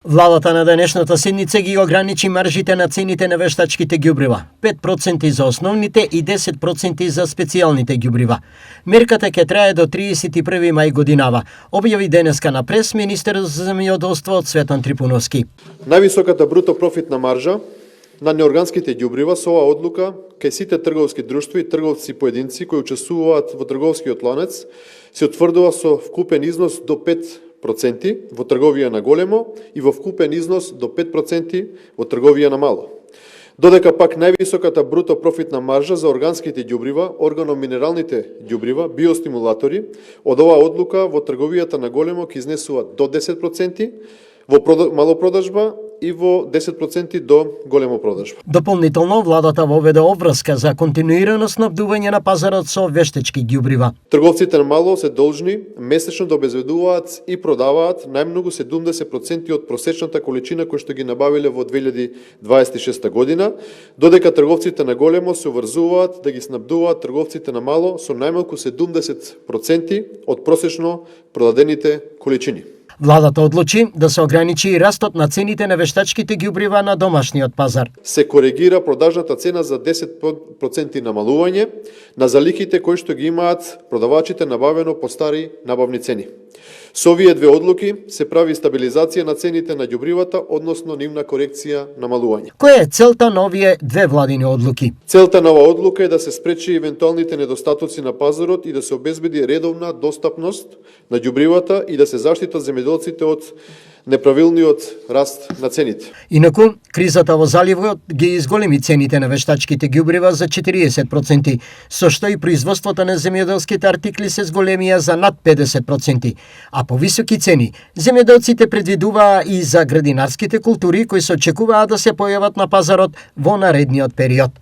Владата на денешната седница ги ограничи маржите на цените на вештачките ѓубрива, 5% за основните и 10% за специјалните ѓубрива. Мерката ќе трае до 31 мај годинава, објави денеска на прес министер за земјоделство Цветан Трипуновски. Највисоката бруто профитна маржа на неорганските ѓубрива со оваа одлука кај сите трговски друштва и трговци поединци кои учествуваат во трговскиот ланец се утврдува со вкупен износ до 5% во трговија на големо и во вкупен износ до 5% во трговија на мало. Додека пак највисоката бруто профитна маржа за органските ѓубрива, органоминералните ѓубрива, биостимулатори, од оваа одлука во трговијата на големо ќе изнесува до 10%, во малопродажба и во 10% до големо продажба. Дополнително, владата воведе обврска за континуирано снабдување на пазарот со вештачки ѓубрива. Трговците на мало се должни месечно да обезбедуваат и продаваат најмногу 70% од просечната количина која што ги набавиле во 2026 година, додека трговците на големо се обврзуваат да ги снабдуваат трговците на мало со најмалку 70% од просечно продадените количини. Владата одлучи да се ограничи и растот на цените на вештачките ѓубрива на домашниот пазар. Се коригира продажната цена за 10% намалување на залихите кои што ги имаат продавачите набавено по стари набавни цени. Со овие две одлуки се прави стабилизација на цените на ѓубривата, односно нивна корекција намалување. Која е целта на овие две владини одлуки? Целта на оваа одлука е да се спречи евентуалните недостатоци на пазарот и да се обезбеди редовна достапност на ѓубривата и да се заштитат земјоделците од неправилниот раст на цените. Инаку, кризата во заливот ги изголеми цените на вештачките ѓубрива за 40%, со што и производството на земјоделските артикли се зголемија за над 50%, а повисоки цени земјоделците предвидуваа и за градинарските култури кои се очекуваа да се појават на пазарот во наредниот период.